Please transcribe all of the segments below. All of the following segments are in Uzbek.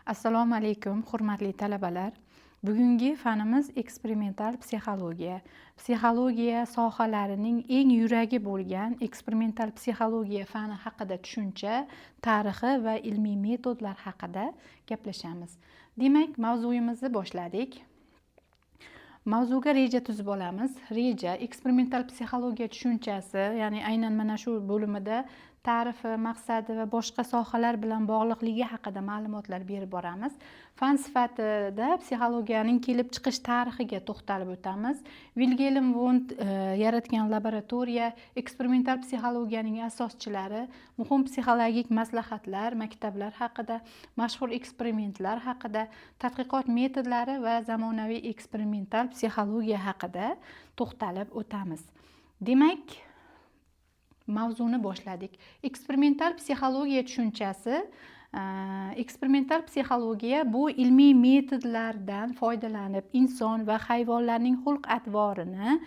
Assalomu alaykum, hurmatli talabalar. Bugungi fanimiz eksperimental psixologiya. Psixologiya sohalarining eng yuragi bo'lgan eksperimental psixologiya fani haqida tushuncha, tarixi va ilmiy metodlar haqida gaplashamiz. Demak, mavzuyimizni boshladik. Mavzuga reja tuzib olamiz. Reja eksperimental psixologiya tushunchasi, ya'ni aynan mana shu bo'limida tarifi, maqsadi va boshqa sohalar bilan bog'liqligi haqida ma'lumotlar berib boramiz. Fan sifatida psixologiyaning kelib chiqish tarixiga to'xtalib o'tamiz. Vilgelm Wundt yaratgan laboratoriya, eksperimental psixologiyaning asoschilari, muhim psixologik maslahatlar, maktablar haqida, mashhur eksperimentlar haqida, tadqiqot metodlari va zamonaviy eksperimental psixologiya haqida to'xtalib o'tamiz. Demak, mavzuni boshladik. Eksperimental psixologiya tushunchasi, eksperimental psixologiya bu ilmiy metodlardan foydalanib inson va hayvonlarning xulq-atvorini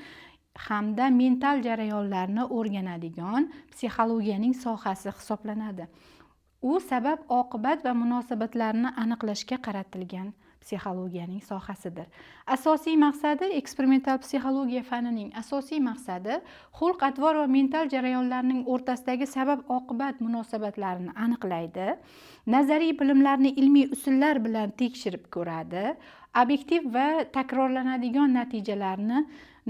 hamda mental jarayonlarni o'rganadigan psixologiyaning sohasi hisoblanadi. U sabab-oqibat va munosabatlarni aniqlashga qaratilgan psixologiyaning sohasidir. Asosiy maqsadi eksperimental psixologiya fanining asosiy maqsadi xulq-atvor va mental jarayonlarning o'rtasidagi sabab-oqibat munosabatlarini aniqlaydi, nazariy bilimlarni ilmiy usullar bilan tekshirib ko'radi, obyektiv va takrorlanadigan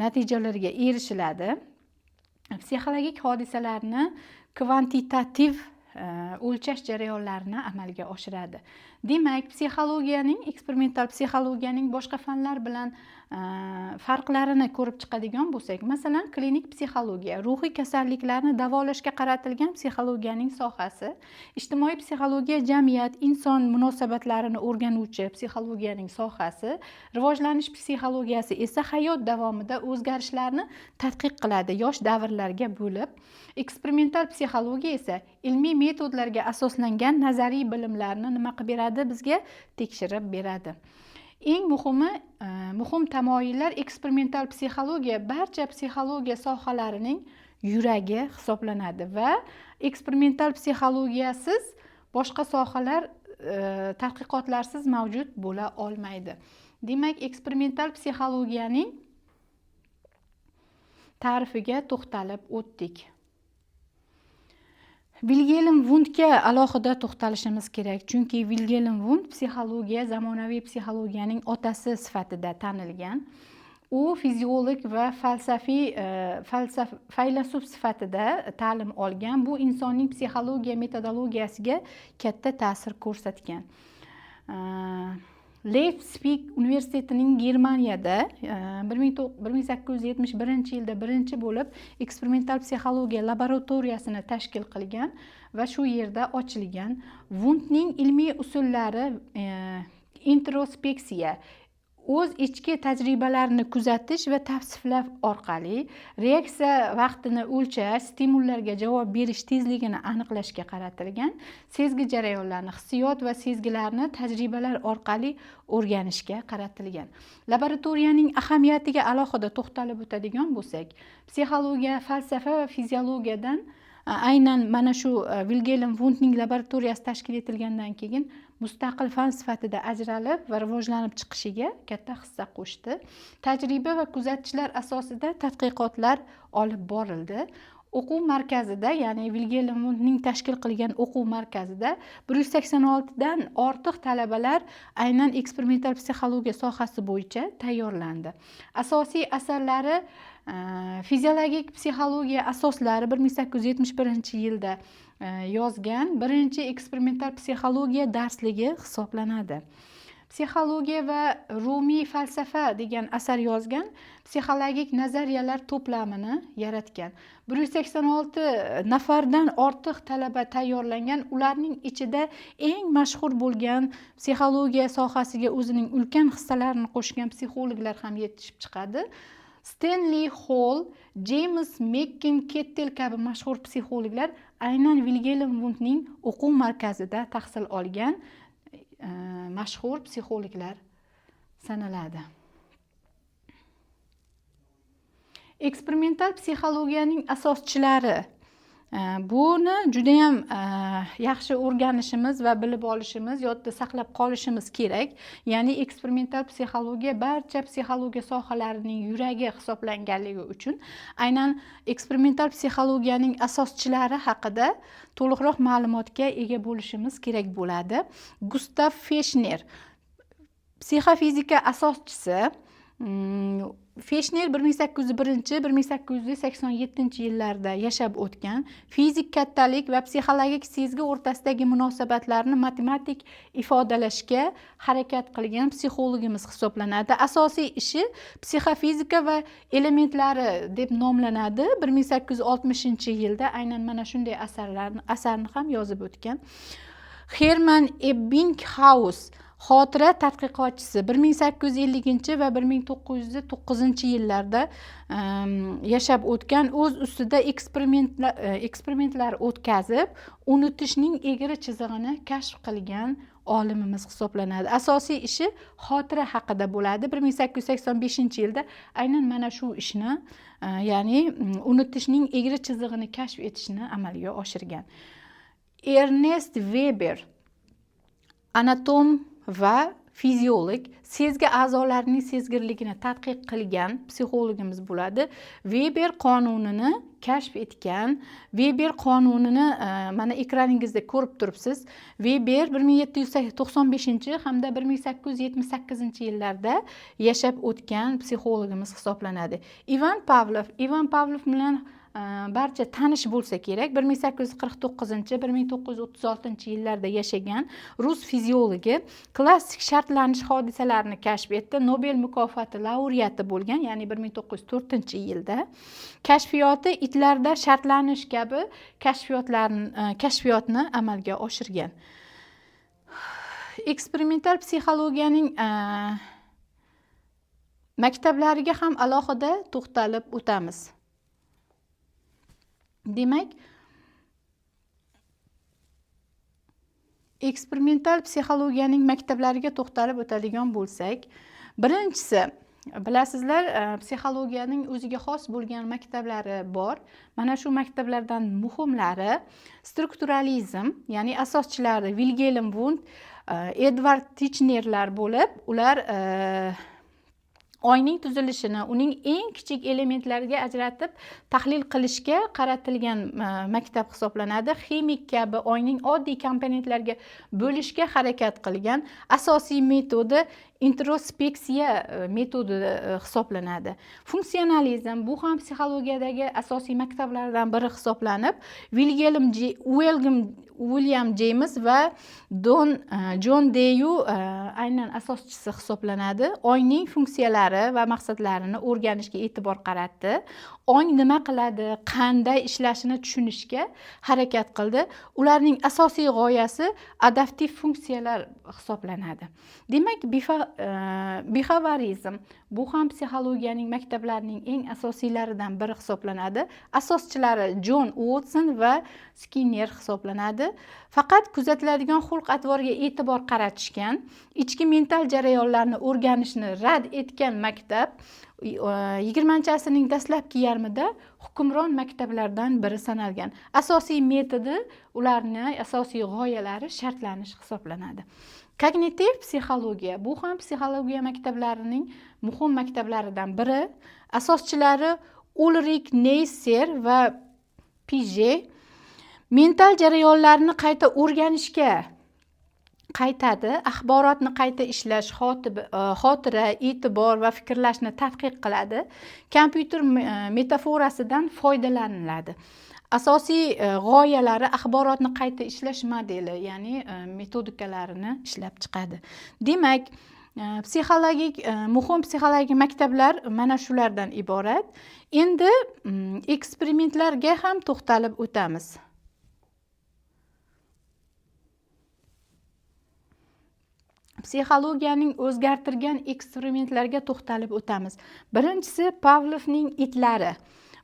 natijalarga erishiladi, psixologik hodisalarni kvantitativ o'lchash jarayonlarini amalga oshiradi. Demak, eksperimental psixologiyaning boshqa fanlar bilan farqlarini ko'rib chiqadigan bo'lsak, masalan, klinik psixologiya ruhiy kasalliklarni davolashga qaratilgan psixologiyaning sohasi, ijtimoiy psixologiya jamiyat, inson munosabatlarini o'rganuvchi psixologiyaning sohasi, rivojlanish psixologiyasi esa hayot davomida o'zgarishlarni tadqiq qiladi, yosh davrlarga bo'lib. Eksperimental psixologiya esa ilmiy metodlarga asoslangan nazariy bilimlarni nima qilib beradi, bizga tekshirib beradi. Eng muhim tamoyillar eksperimental psixologiya barcha psixologiya sohalarining yuragi hisoblanadi va eksperimental psixologiyasiz boshqa sohalar tadqiqotlarsiz mavjud bo'la olmaydi. Demak, eksperimental psixologiyaning ta'rifiga to'xtalib o'tdik. Vilgelm Wundtga alohida to'xtalishimiz kerak, chunki Vilgelm Wundt zamonaviy psixologiyaning otasi sifatida tanilgan. U fiziolog va faylasuf sifatida ta'lim olgan. Bu insonning psixologiya metodologiyasiga katta ta'sir ko'rsatgan. Leipzig universitetining Germaniyada 1871 yilda birinchi bo'lib eksperimental psixologiya laboratoriyasini tashkil qilgan va shu yerda ochilgan. Wundtning ilmiy usullari introspeksiya, o'z ichki tajribalarini kuzatish va tavsiflash orqali reaksiya vaqtini o'lchash, stimullarga javob berish tezligini aniqlashga qaratilgan, sezgi jarayonlarini, hissiyot va sezgilarni tajribalar orqali o'rganishga qaratilgan. Laboratoriyaning ahamiyatiga alohida to'xtalib o'tadigan bo'lsak, psixologiya, falsafa va fiziologiyadan aynan mana shu Vilgelm Wundtning laboratoriyasi tashkil etilgandan keyin mustaqil fan sifatida ajralib va rivojlanib chiqishiga katta hissa qo'shdi. Tajriba va kuzatishlar asosida tadqiqotlar olib borildi. O'quv markazida, ya'ni Vilgelm Wundtning tashkil qilgan o'quv markazida 186 dan ortiq talabalar aynan eksperimental psixologiya sohasi bo'yicha tayyorlandi. Asosiy asarlari fiziologik psixologiya asoslari 1871-yilda yozgan birinchi eksperimental psixologiya darsligi hisoblanadi. Psixologiya va rumiy falsafa degan asar yozgan, psixologik nazariyalar to'plamini yaratgan. 186 nafardan ortiq talaba tayyorlangan, ularning ichida eng mashhur bo'lgan psixologiya sohasiga o'zining ulkan hissalarini qo'shgan psixologlar ham yetishib chiqadi. Stanley Hall, James McKin-Kettel kabi mashhur psixologlar aynan Vilgelm Wundtning o'quv markazida tahsil olgan mashhur psixologlar sanaladi. Eksperimental psixologiyaning asoschilari Buni judayam yaxshi o'rganishimiz va bilib olishimiz, yodda saqlab qolishimiz kerak. Ya'ni eksperimental psixologiya barcha psixologiya sohalarining yuragi hisoblanganligi uchun aynan eksperimental psixologiyaning asoschilari haqida to'liqroq ma'lumotga ega bo'lishimiz kerak bo'ladi. Gustav Feshner psixofizika asoschisi. Feshner 1801-1887 yillarda yashab o'tgan, fizik kattalik va psixologik sezgi o'rtasidagi munosabatlarni matematik ifodalashga harakat qilgan psixologimiz hisoblanadi. Asosiy ishi psixofizika va elementlari deb nomlanadi. 1860-yilda aynan mana shunday asarni ham yozib o'tgan. Hermann Ebbinghaus xotira tadqiqotchisi 1850 va 1909 yillarda yashab o'tgan, o'z ustida eksperimentlar o'tkazib, unutishning egri chizig'ini kashf qilgan olimimiz hisoblanadi. Asosiy ishi xotira haqida bo'ladi. 1885-yilda aynan mana shu ishni, ya'ni unutishning egri chizig'ini kashf etishni amalga oshirgan. Ernest Weber anatom va fiziolog, sezgi a'zolarining sezgirligini tadqiq qilgan psixologimiz bo'ladi. Weber qonunini kashf etgan. Weber qonunini mana ekraningizda ko'rib turibsiz. Weber 1795 hamda 1878 yillarda yashab o'tgan psixologimiz hisoblanadi. Ivan Pavlov bilan barcha tanish bo'lsa kerak. 1849-1936 yillarda yashagan rus fiziologi, klassik shartlanish hodisalarini kashf etdi. Nobel mukofoti laureati bo'lgan, ya'ni 1904-yilda. Kashfiyoti itlarda shartlanish kabi kashfiyotni amalga oshirgan. Eksperimental psixologiyaning maktablariga ham alohida to'xtalib o'tamiz. Demak, eksperimental psixologiyaning maktablariga to'xtalib o'tadigan bo'lsak, birinchisi, bilasizlar, psixologiyaning o'ziga xos bo'lgan maktablari bor. Mana shu maktablardan muhimlari strukturalizm, ya'ni asoschilari Wilhelm Wundt, Edward Titchenerlar bo'lib, ular oyning tuzilishini uning eng kichik elementlariga ajratib tahlil qilishga qaratilgan maktab hisoblanadi. Ximik kabi oyning oddiy komponentlariga bo'lishga harakat qilgan asosiy metodi introspeksiya metodi hisoblanadi. Funksionalizm bu ham psixologiyadagi asosiy maktablardan biri hisoblanib, William James va John Dewey aynan asoschisi hisoblanadi. Oyning funksiyalari va maqsadlarini o'rganishga e'tibor qaratdi. Oy nima qiladi, qanday ishlashini tushunishga harakat qildi. Ularning asosiy g'oyasi adaptiv funksiyalar hisoblanadi. Demak, behaviorizm bu ham psixologiyaning maktablarining eng asosiylaridan biri hisoblanadi. Asoschilari John Watson va Skinner hisoblanadi. Faqat kuzatiladigan xulq-atvorga e'tibor qaratishgan, ichki mental jarayonlarni o'rganishni rad etgan maktab 20-asrning dastlabki yarmida hukmron maktablardan biri sanalgan. Asosiy metodi, ularning asosiy g'oyalari shartlanish hisoblanadi. Kognitiv psixologiya bu ham psixologiya maktablarining muhim maktablaridan biri. Asoschilari Ulrich Neisser va Piaget mental jarayonlarni qayta o'rganishga qaytadi, axborotni qayta ishlash, xotira, e'tibor va fikrlashni tadqiq qiladi. Kompyuter metaforasidan foydalaniladi. Asosiy g'oyalari axborotni qayta ishlash modeli, ya'ni metodikalarini ishlab chiqadi. Demak, muhim psixologik maktablar mana shulardan iborat. Endi eksperimentlarga ham to'xtalib o'tamiz. Psixologiyaning o'zgartirgan eksperimentlarga to'xtalib o'tamiz. Birinchisi Pavlovning itlari.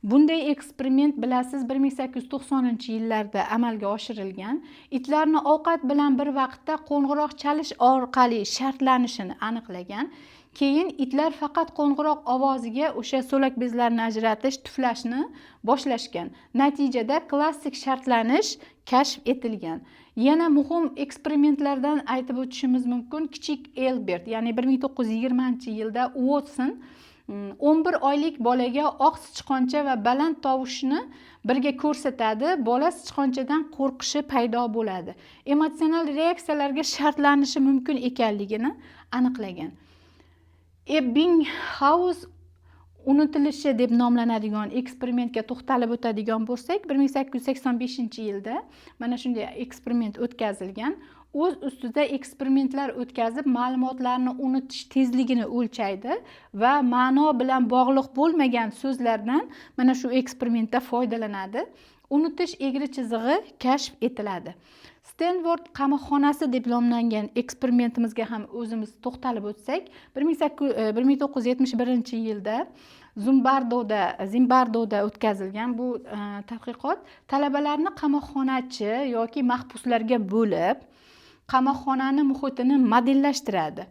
Bunday eksperiment bilasiz 1890-yillarda amalga oshirilgan. Itlarni ovqat bilan bir vaqtda qo'ng'iroq chalish orqali shartlanishini aniqlagan. keyin itlar faqat qo'ng'iroq ovoziga o'sha so'lak bezlarini ajratish, tuflashni boshlashgan. Natijada klassik shartlanish kashf etilgan. Yana muhim eksperimentlardan aytib o'tishimiz mumkin. Kichik Elbert, ya'ni 1920-yilda Watson 11 oylik bolaga oq sichqoncha va baland tovushni birga ko'rsatadi. Bola sichqonchadan qo'rqishi paydo bo'ladi. Emotsional reaksiyalarga shartlanishi mumkin ekanligini aniqlagan. Ebbinghaus unutilishi deb nomlanadigan eksperimentga to'xtalib o'tadigan bo'lsak, 1885-yilda mana shunday eksperiment o'tkazilgan. O'z ustida eksperimentlar o'tkazib, ma'lumotlarni unutish tezligini o'lchaydi va ma'no bilan bog'liq bo'lmagan so'zlardan mana shu eksperimentda foydalanadi. Unutish egri chizig'i kashf etiladi. Stanford qamoqxonasi deb nomlangan eksperimentimizga ham o'zimiz to'xtalib o'tsak, 1971-yilda Zimbardoda o'tkazilgan bu tadqiqot talabalarni qamoqxonachi yoki mahbuslarga bo'lib, qamoqxonani muhitini modellashtiradi.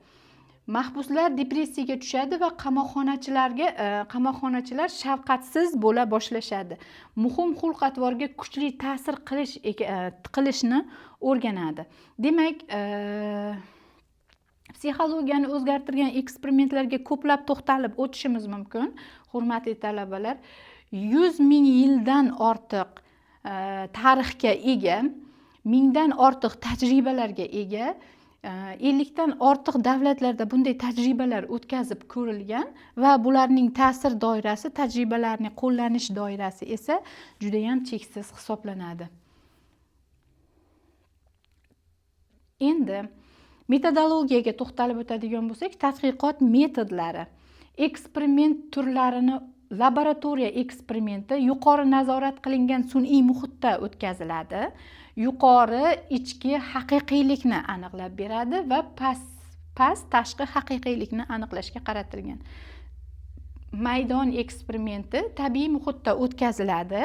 Mahbuslar depressiyaga tushadi va qamoqxonachilar shafqatsiz bo'la boshlashadi. Muhim xulq-atvorga kuchli ta'sir qilishni o'rganadi. Demak, psixologiyani o'zgartirgan eksperimentlarga ko'plab to'xtalib o'tishimiz mumkin. Hurmatli talabalar, 100 ming yildan ortiq tarixga ega, mingdan ortiq tajribalarga ega, 50 dan ortiq davlatlarda bunday tajribalar o'tkazib ko'rilgan va bularning ta'sir doirasi, tajribalarning qo'llanish doirasi esa juda ham cheksiz hisoblanadi. Endi metodologiyaga to'xtalib o'tadigan bo'lsak, tadqiqot metodlari. Eksperiment turlarini laboratoriya eksperimenti yuqori nazorat qilingan sun'iy muhitda o'tkaziladi. Yuqori ichki haqiqiylikni aniqlab beradi va past tashqi haqiqiylikni aniqlashga qaratilgan. Maydon eksperimenti tabiiy muhitda o'tkaziladi.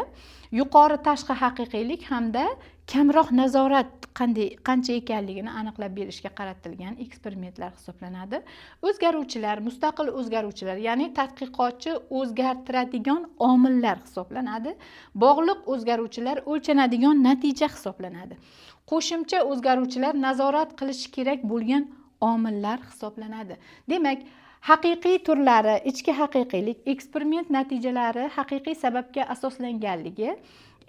Yuqori tashqi haqiqiylik hamda kamroq nazorat qancha ekanligini aniqlab berishga qaratilgan eksperimentlar hisoblanadi. O'zgaruvchilar, mustaqil o'zgaruvchilar, ya'ni tadqiqotchi o'zgartiradigan omillar hisoblanadi. Bog'liq o'zgaruvchilar o'lchanadigan natija hisoblanadi. Qo'shimcha o'zgaruvchilar nazorat qilish kerak bo'lgan omillar hisoblanadi. Demak, haqiqiy turlari, ichki haqiqiylik, eksperiment natijalari haqiqiy sababga asoslanganligi,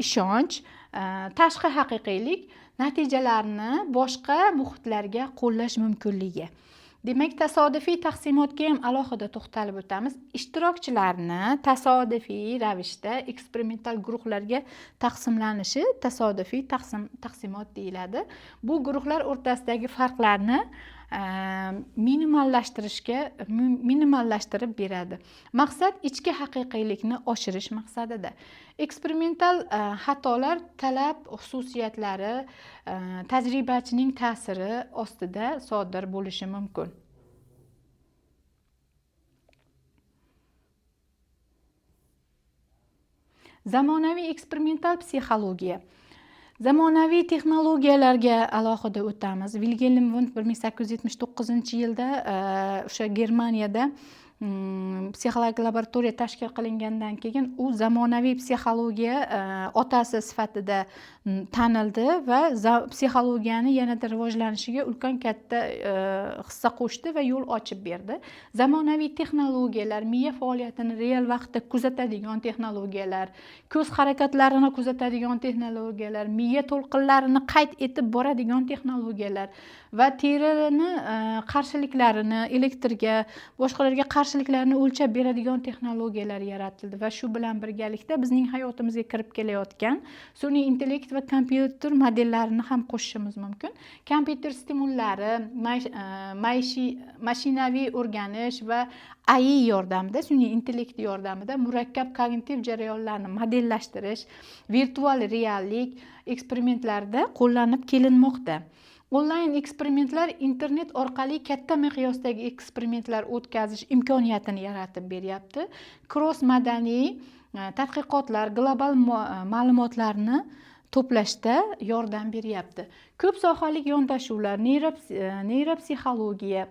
ishonch, tashqi haqiqiylik, natijalarni boshqa muhitlarga qo'llash mumkinligi. Demak, tasodifiy taqsimotga ham alohida to'xtalib o'tamiz. Ishtirokchilarni tasodifiy ravishda eksperimental guruhlarga taqsimlanishi tasodifiy taqsimot deyiladi. Bu guruhlar o'rtasidagi farqlarni minimallashtirib beradi. Maqsad ichki haqiqiylikni oshirish maqsadida. Eksperimental xatolar talab xususiyatlari, tajribachining ta'siri ostida sodir bo'lishi mumkin. Zamonaviy eksperimental psixologiya. Zamonaviy texnologiyalarga alohida o'tamiz. Wilhelm Wundt 1879-yilda o'sha Germaniyada psixologik laboratoriya tashkil qilingandan keyin u zamonaviy psixologiya otasi sifatida tanildi va psixologiyani yanada rivojlanishiga ulkan katta hissa qo'shdi va yo'l ochib berdi. Zamonaviy texnologiyalar, miya faoliyatini real vaqtda kuzatadigan texnologiyalar, ko'z harakatlarini kuzatadigan texnologiyalar, miya to'lqinlarini qayd etib boradigan texnologiyalar va terini qarshiliklarini, elektrga, boshqalarga qarshiliklarni o'lchab beradigan texnologiyalar yaratildi va shu bilan birgalikda bizning hayotimizga kirib kelayotgan sun'iy intellekt va kompyuter modellarini ham qo'shishimiz mumkin. Kompyuter stimullari, mashinaviy o'rganish va AI yordamida, sun'iy intellekt yordamida murakkab kognitiv jarayonlarni modellashtirish, virtual reallik eksperimentlarida qo'llanib kelinmoqda. Onlayn eksperimentlar internet orqali katta miqyosdagi eksperimentlar o'tkazish imkoniyatini yaratib beryapti. Cross madaniy tadqiqotlar global ma'lumotlarni to'plashda yordam beryapti. Ko'p sohalik yondashuvlar, neyropsixologiya,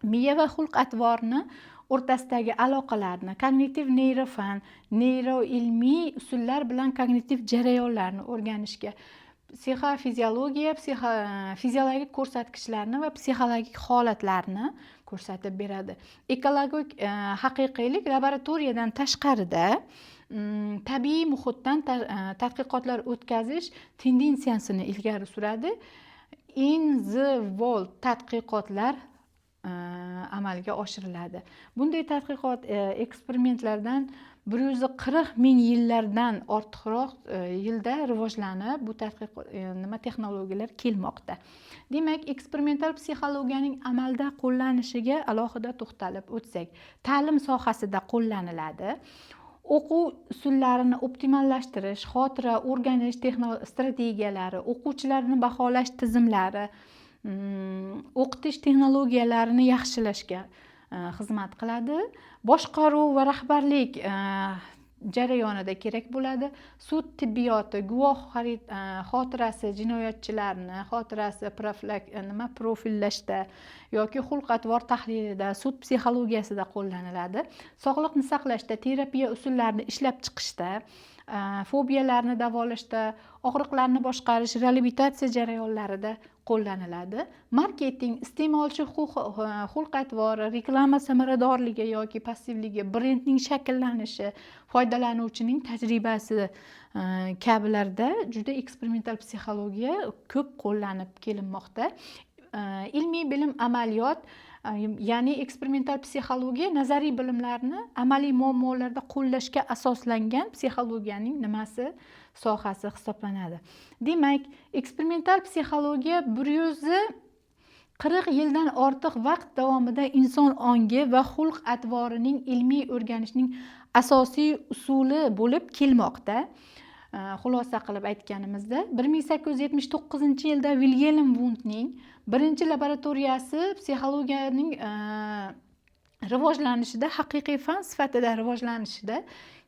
miya va xulq atvorni o'rtasidagi aloqalarni, kognitiv neyrofan, neyroilmiy usullar bilan kognitiv jarayonlarni o'rganishga, psixofiziologiya, fiziologik ko'rsatkichlarni va psixologik holatlarni ko'rsatib beradi. Ekologik haqiqiylik laboratoriyadan tashqarida tabiiy muhitdan tadqiqotlar o'tkazish tendensiyasini ilgari suradi. In the world tadqiqotlar amalga oshiriladi. Bunday tadqiqot eksperimentlardan 140 ming yillardan ortiqroq yilda rivojlanib, bu tadqiqot texnologiyalar kelmoqda. Demak, eksperimental psixologiyaning amalda qo'llanishiga alohida to'xtalib o'tsak, ta'lim sohasida qo'llaniladi. O'quv usullarini optimallashtirish, xotira o'rganish strategiyalari, o'quvchilarni baholash tizimlari, o'qitish texnologiyalarini yaxshilashga xizmat qiladi. Boshqaruv va rahbarlik jarayonida kerak bo'ladi. Sud tibbiyoti, guvoh xotirasi, jinoyatchilarni xotirasi profillashda yoki xulq-atvor tahlilida, sud psixologiyasida qo'llaniladi. Sog'liqni saqlashda, terapiya usullarini ishlab chiqishda, fobiyalarni davolashda, og'riqlarni boshqarish, reabilitatsiya jarayonlarida qo'llaniladi. Marketing, iste'molchi xulq-atvori, reklama samaradorligi yoki passivligi, brendning shakllanishi, foydalanuvchining tajribasi kabilarda juda eksperimental psixologiya ko'p qo'llanib kelinmoqda. Ilmiy bilim amaliyot, ya'ni eksperimental psixologiya nazariy bilimlarni amaliy muammolarda qo'llashga asoslangan psixologiyaning sohasi hisoblanadi. Demak, eksperimental psixologiya 140 yildan ortiq vaqt davomida inson ongi va xulq atvorining ilmiy o'rganishning asosiy usuli bo'lib kelmoqda. Xulosa qilib aytganimizda, 1879-yilda Vilhelm Wundtning birinchi laboratoriyasi psixologiyaning rivojlanishida, haqiqiy fan sifatida rivojlanishida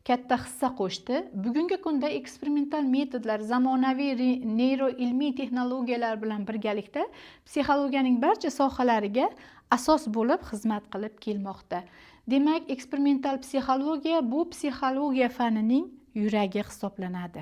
katta hissa qo'shdi. Bugungi kunda eksperimental metodlar zamonaviy neyroilmiy texnologiyalar bilan birgalikda psixologiyaning barcha sohalariga asos bo'lib xizmat qilib kelmoqda. Demak, eksperimental psixologiya bu psixologiya fanining yuragi hisoblanadi.